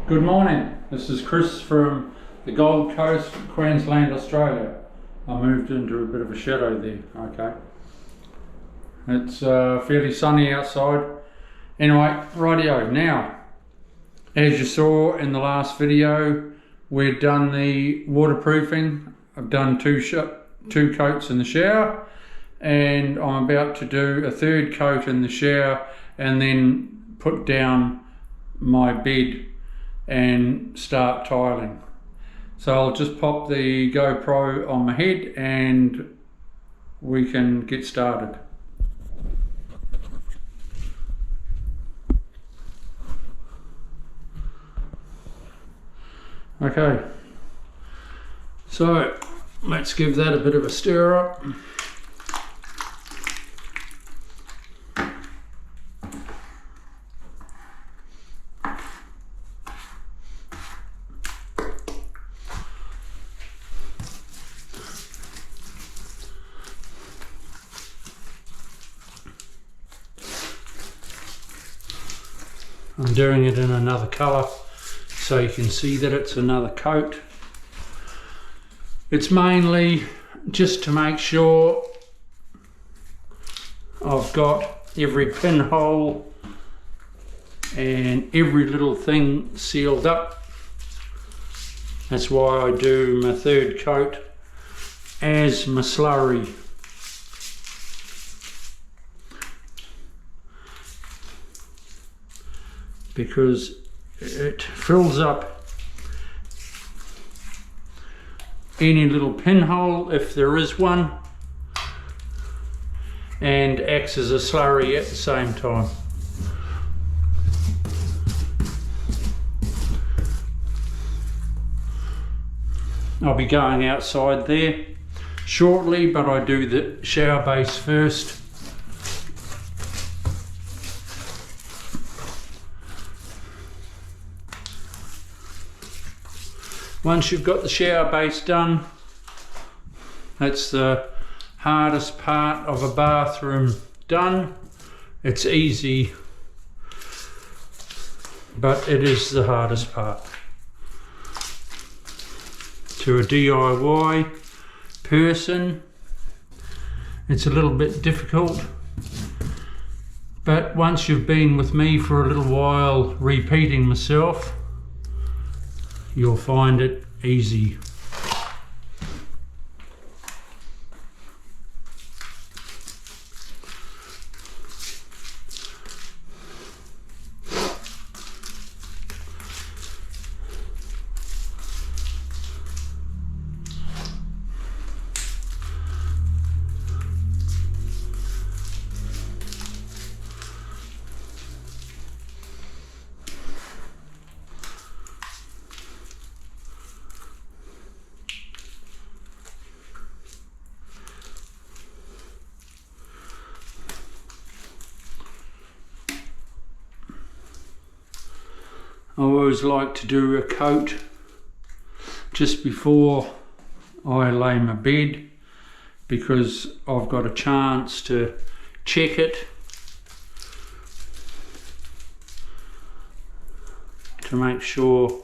Good morning, this is Chris from the Gold Coast, Queensland, Australia. I moved into a bit of a shadow there, okay. It's fairly sunny outside. Anyway, rightio, now, as you saw in the last video, we've done the waterproofing. I've done two coats in the shower, and I'm about to do a third coat in the shower and then put down my bed and start tiling. So I'll just pop the GoPro on my head and we can get started. Okay, so let's give that a bit of a stir up. I'm doing it in another colour so you can see that it's another coat. It's mainly just to make sure I've got every pinhole and every little thing sealed up. That's why I do my third coat as my slurry. Because it fills up any little pinhole if there is one and acts as a slurry at the same time. I'll be going outside there shortly, but I do the shower base first. Once you've got the shower base done, that's the hardest part of a bathroom done. It's easy, but it is the hardest part. To a DIY person, it's a little bit difficult, but once you've been with me for a little while repeating myself, you'll find it easy. I always like to do a coat just before I lay my bed because I've got a chance to check it to make sure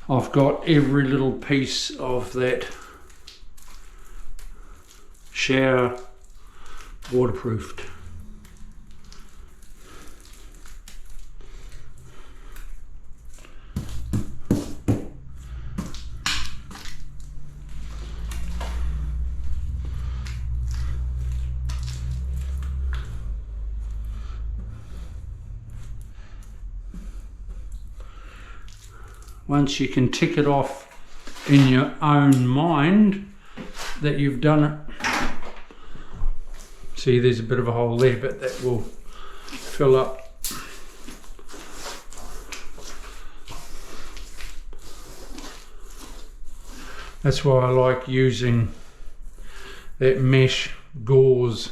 I've got every little piece of that shower waterproofed. Once you can tick it off in your own mind that you've done it. See, there's a bit of a hole there, but that will fill up. That's why I like using that mesh gauze.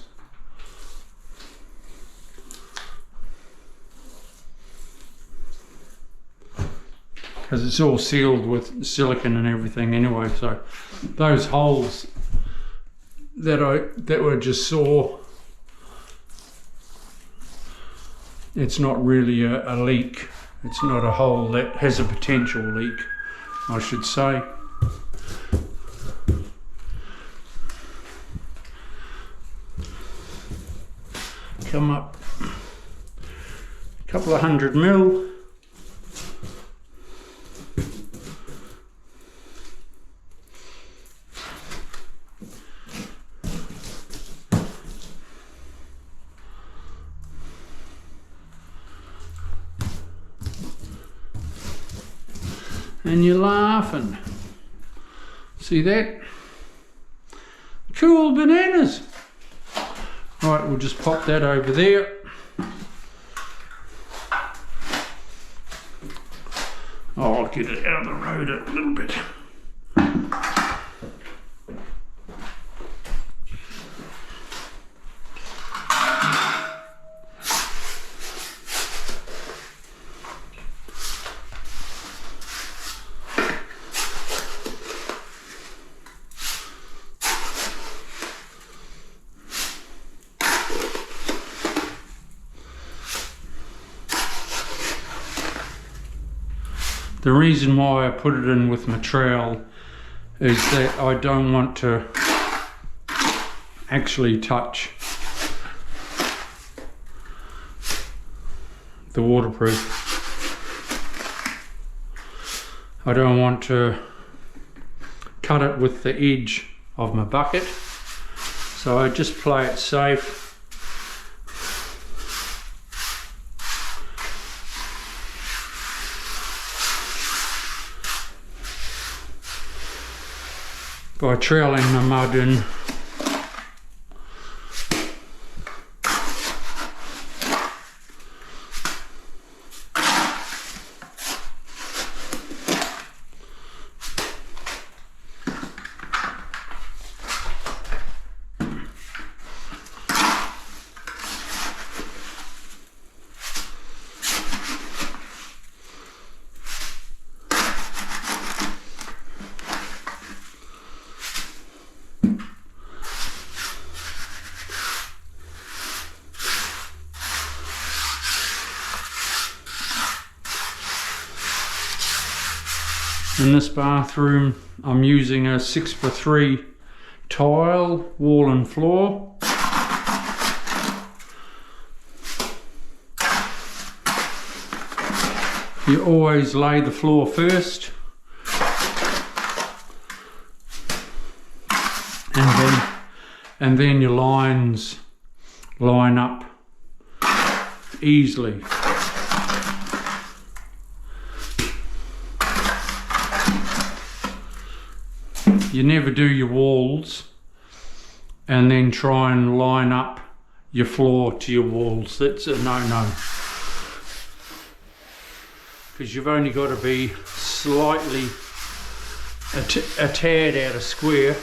Because it's all sealed with silicone and everything anyway, so those holes that were just saw, it's not really a leak, It's not a hole that has a potential leak, I should say. Come up a couple of 100 mil. And you're laughing. See that? Cool bananas. Right, we'll just pop that over there. Oh, I'll get it out of the road a little bit. The reason why I put it in with my trowel is that I don't want to actually touch the waterproof. I don't want to cut it with the edge of my bucket, so I just play it safe. By troweling the mud in. In this bathroom, I'm using a 6x3 tile, wall and floor. You always lay the floor first, and then your lines line up easily. You never do your walls and then try and line up your floor to your walls. That's a no-no. Because you've only got to be slightly a tad out of square.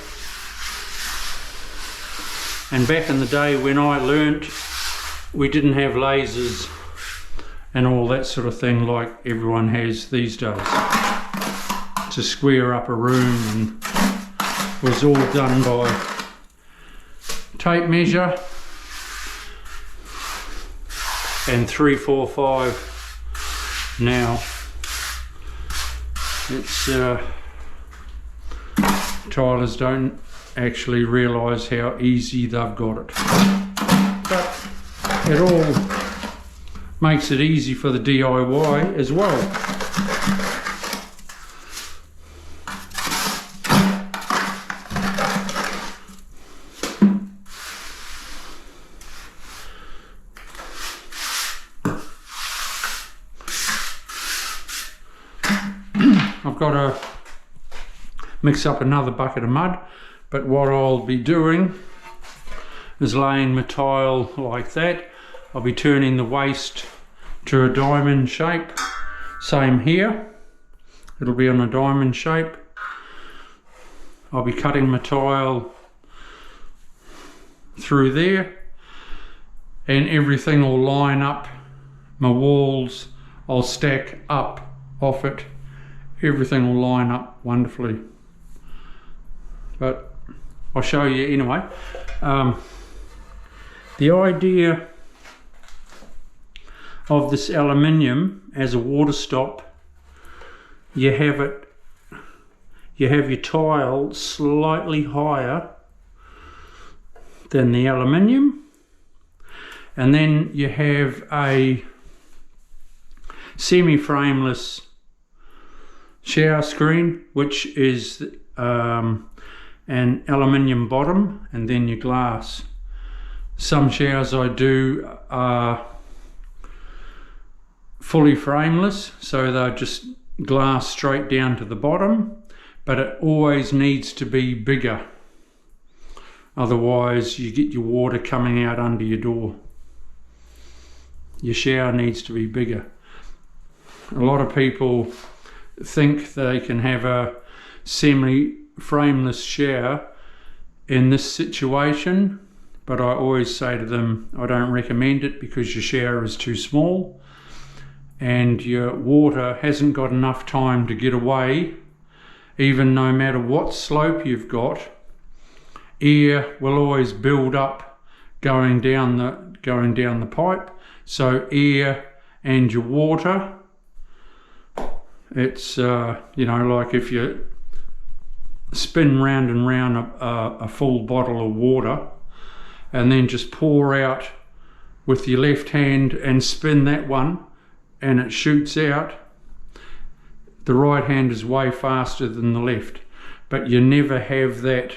And back in the day when I learnt, we didn't have lasers and all that sort of thing like everyone has these days to square up a room, and was all done by tape measure and 3, 4, 5 now. It's tilers don't actually realise how easy they've got it, but it all makes it easy for the DIY as well. I've got to mix up another bucket of mud, but what I'll be doing is laying my tile like that. I'll be turning the waste to a diamond shape. Same here, it'll be on a diamond shape. I'll be cutting my tile through there, and everything will line up. My walls I'll stack up off it. Everything will line up wonderfully, but I'll show you anyway. The idea of this aluminium as a water stop, you have your tile slightly higher than the aluminium, and then you have a semi-frameless shower screen, which is an aluminium bottom and then your glass. Some showers I do are fully frameless, so they're just glass straight down to the bottom, but it always needs to be bigger, otherwise you get your water coming out under your door. Your shower needs to be bigger. A lot of people think they can have a semi-frameless shower in this situation, but I always say to them I don't recommend it, because your shower is too small and your water hasn't got enough time to get away. Even no matter what slope you've got, air will always build up going down the pipe. So air and your water, it's you know, like if you spin round and round a full bottle of water and then just pour out with your left hand and spin that one and it shoots out, the right hand is way faster than the left, but you never have that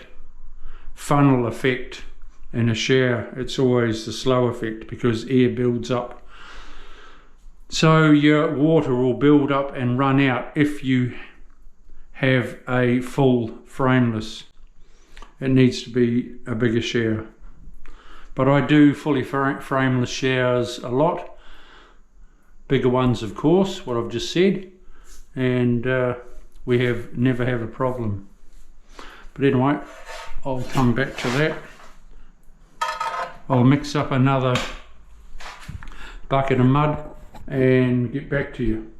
funnel effect in a shower. It's always the slow effect because air builds up. So your water will build up and run out if you have a full frameless. It needs to be a bigger shower. But I do fully frameless showers a lot. Bigger ones, of course, what I've just said. And we never have a problem. But anyway, I'll come back to that. I'll mix up another bucket of mud and get back to you.